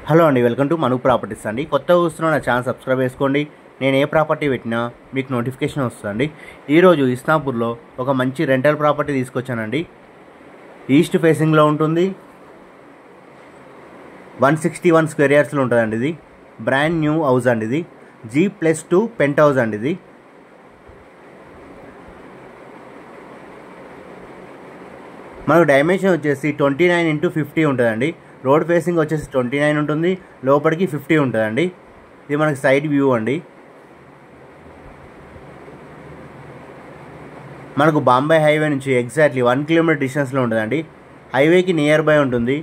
Hello అండి, welcome to Manu properties అండి. కొత్తగా చూస్తున్న నా ఛానల్ సబ్స్క్రైబ్ చేసుకోండి. నేను ఏ ప్రాపర్టీ పెట్టినా మీకు నోటిఫికేషన్ వస్తుందండి. ఈరోజు ఇస్నాపూర్లో ఒక మంచి రెంటల్ ప్రాపర్టీ తీసుకొచ్చానండి. ఈస్ట్ ఫేసింగ్లో ఉంటుంది. 161 స్క్వేర్ యార్డ్స్లో ఉంటుందండి. ఇది బ్రాండ్ న్యూ హౌస్ అండి. ఇది G+2 పెంట్ హౌస్ అండి. ఇది మనకు డైమెన్షన్ వచ్చేసి 29x50 ఉంటుందండి. రోడ్ ఫేసింగ్ వచ్చేసి 29 ఉంటుంది, లోపలికి 50 ఉంటుందండి. ఇది మనకి సైడ్ వ్యూ అండి. మనకు బాంబే హైవే నుంచి ఎగ్జాక్ట్లీ 1 కిలోమీటర్ డిస్టెన్స్లో ఉంటుందండి. హైవేకి నియర్ బై ఉంటుంది.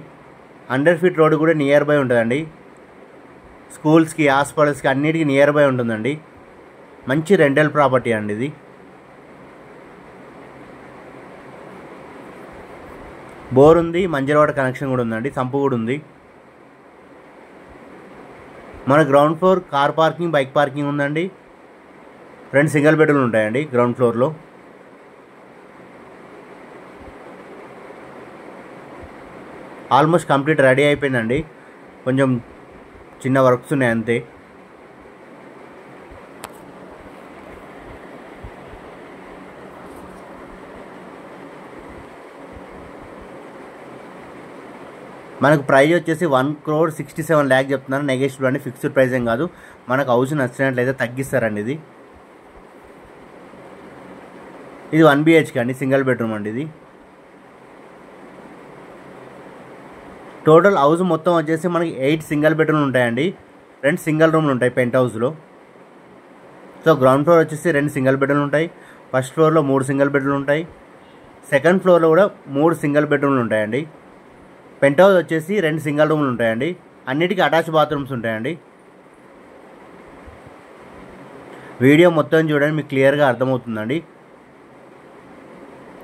100 ఫీట్ రోడ్ కూడా నియర్ బై ఉంటుందండి. స్కూల్స్కి, హాస్పిటల్స్కి అన్నిటికీ నియర్ బై ఉంటుందండి. మంచి రెంటల్ ప్రాపర్టీ అండి. ఇది బోర్ ఉంది, మంజర్ వాటర్ కనెక్షన్ కూడా ఉందండి, సంపు కూడా ఉంది. మన ground floor car parking, bike parking ఉందండి. 2 సింగిల్ బెడ్రూమ్లు ఉంటాయండి గ్రౌండ్ ఫ్లోర్లో. ఆల్మోస్ట్ కంప్లీట్ రెడీ అయిపోయిందండి. కొంచెం చిన్న వర్క్స్ ఉన్నాయి అంతే. మనకు ప్రైస్ వచ్చేసి 1,67 lakh చెప్తున్నారు. నెగోషియబుల్ అండి, ఫిక్స్డ్ ప్రైస్ ఏం కాదు. మనకు హౌస్ నచ్చినట్లయితే తగ్గిస్తారండి. ఇది 1 BHK అండి, సింగిల్ బెడ్రూమ్ అండి. ఇది టోటల్ హౌస్ మొత్తం వచ్చేసి మనకి 8 సింగిల్ బెడ్రూమ్లు ఉంటాయండి. 2 సింగిల్ రూమ్లు ఉంటాయి పెంట్ హౌస్లో. సో గ్రౌండ్ ఫ్లోర్ వచ్చేసి 2 సింగిల్ బెడ్రూమ్లు ఉంటాయి. ఫస్ట్ ఫ్లోర్లో 3 సింగిల్ బెడ్రూమ్లు ఉంటాయి. సెకండ్ ఫ్లోర్లో కూడా 3 సింగిల్ బెడ్రూమ్లు ఉంటాయండి. పెంట్ హౌస్ వచ్చేసి 2 సింగిల్ రూమ్లు ఉంటాయండి. అన్నిటికీ అటాచ్ బాత్రూమ్స్ ఉంటాయండి. వీడియో మొత్తం చూడండి, మీకు క్లియర్గా అర్థమవుతుందండి.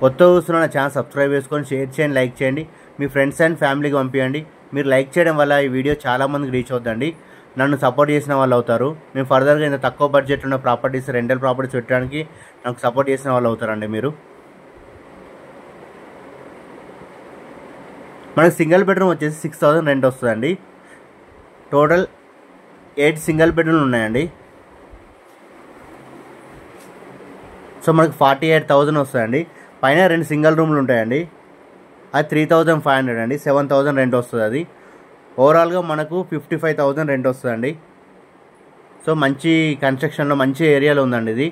కొత్త చూస్తున్న నా ఛానల్ సబ్స్క్రైబ్ చేసుకొని షేర్ చేయండి, లైక్ చేయండి, మీ ఫ్రెండ్స్ అండ్ ఫ్యామిలీకి పంపించండి. మీరు లైక్ చేయడం వల్ల ఈ వీడియో చాలామందికి రీచ్ అవుతుందండి. నన్ను సపోర్ట్ చేసిన వాళ్ళు అవుతారు. మేము ఫర్దర్గా ఇంత తక్కువ బడ్జెట్ ఉన్న ప్రాపర్టీస్, రెంటల్ ప్రాపర్టీస్ పెట్టడానికి నాకు సపోర్ట్ చేసిన వాళ్ళు అవుతారండి మీరు. మనకి సింగిల్ బెడ్రూమ్ వచ్చేసి 6,000 రెంట్ వస్తుందండి. టోటల్ 8 సింగిల్ బెడ్రూమ్లు ఉన్నాయండి. సో మనకి 48,000 వస్తుందండి. పైన 2 సింగిల్ రూమ్లు ఉంటాయండి. అది 3,500 అండి. 7,000 రెంట్ వస్తుంది. అది ఓవరాల్గా మనకు 55,000 రెంట్ వస్తుందండి. సో మంచి కన్స్ట్రక్షన్లో, మంచి ఏరియాలో ఉందండి. ఇది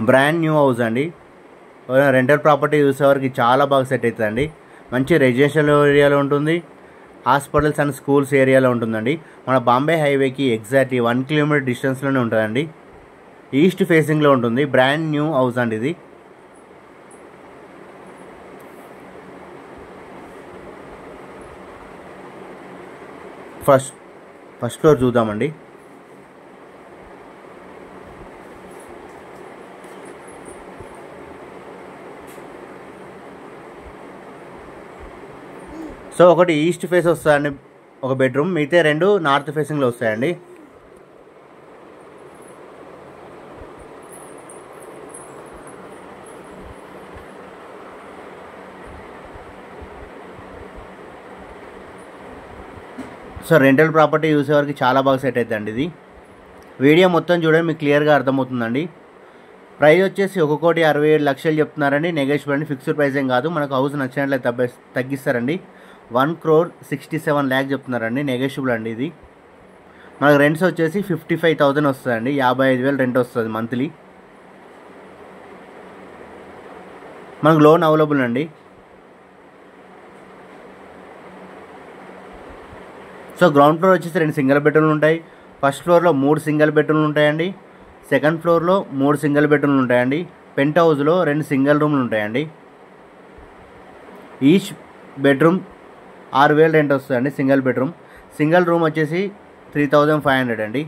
బ్రాండ్ న్యూ హౌస్ అండి. రెంటల్ ప్రాపర్టీ చూసేవారికి చాలా బాగా సెట్ అవుతుందండి. మంచి రెసిడెన్షియల్ ఏరియాలో ఉంటుంది. హాస్పిటల్స్ అండ్ స్కూల్స్ ఏరియాలో ఉంటుందండి. మన బాంబే హైవేకి ఎగ్జాక్ట్లీ 1 కిలోమీటర్ డిస్టెన్స్లోనే ఉంటుందండి. ఈస్ట్ ఫేసింగ్లో ఉంటుంది. బ్రాండ్ న్యూ హౌస్ అండి. ఇది ఫస్ట్ ఫ్లోర్ చూద్దామండి. సో ఒకటి ఈస్ట్ ఫేస్ వస్తుందండి, ఒక బెడ్రూమ్. మిగతా 2 నార్త్ ఫేసింగ్లో వస్తాయండి. సో రెంటల్ ప్రాపర్టీ చూసేవారికి చాలా బాగా సెట్ అవుతుందండి. ఇది వీడియో మొత్తం చూడండి, మీకు క్లియర్గా అర్థమవుతుందండి. ప్రైస్ వచ్చేసి 1,67,00,000 చెప్తున్నారండి. నెగోషియబుల్ అండి, ఫిక్స్డ్ ప్రైస్ ఏం కాదు. మనకు హౌస్ నచ్చినట్లయితే తగ్గిస్తారండి. 1,67,00,000 చెప్తున్నారండి. నెగోషియబుల్ అండి. ఇది మనకు రెంట్స్ వచ్చేసి 55,000 వస్తుందండి. 55,000 రెంట్ వస్తుంది మంత్లీ. మనకు లోన్ అవైలబుల్ అండి. సో గ్రౌండ్ ఫ్లోర్ వచ్చేసి 2 సింగిల్ బెడ్రూమ్లు ఉంటాయి. ఫస్ట్ ఫ్లోర్లో 3 సింగిల్ బెడ్రూమ్లు ఉంటాయండి. సెకండ్ ఫ్లోర్లో 3 సింగిల్ బెడ్రూమ్లు ఉంటాయండి. పెంట్ హౌస్లో 2 సింగిల్ రూమ్లు ఉంటాయండి. ఈచ్ బెడ్రూమ్ 6,000 రెంట్ వస్తుందండి. Single bedroom. సింగిల్ రూమ్ వచ్చేసి 3,500 అండి.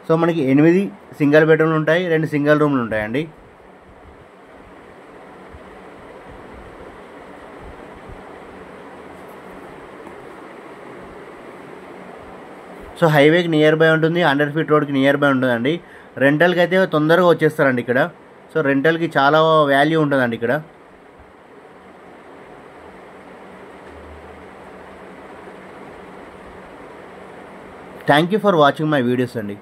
సో మనకి 8 సింగిల్ బెడ్రూమ్లు ఉంటాయి, 2 సింగిల్ రూమ్లు ఉంటాయండి. సో హైవేకి నియర్ బై ఉంటుంది. 100 ఫీట్ రోడ్కి నియర్ బై ఉంటుందండి. రెంటల్కి అయితే తొందరగా వచ్చేస్తారండి ఇక్కడ. సో రెంటల్కి చాలా వాల్యూ ఉంటుందండి ఇక్కడ. Thank you for watching my videos అండి.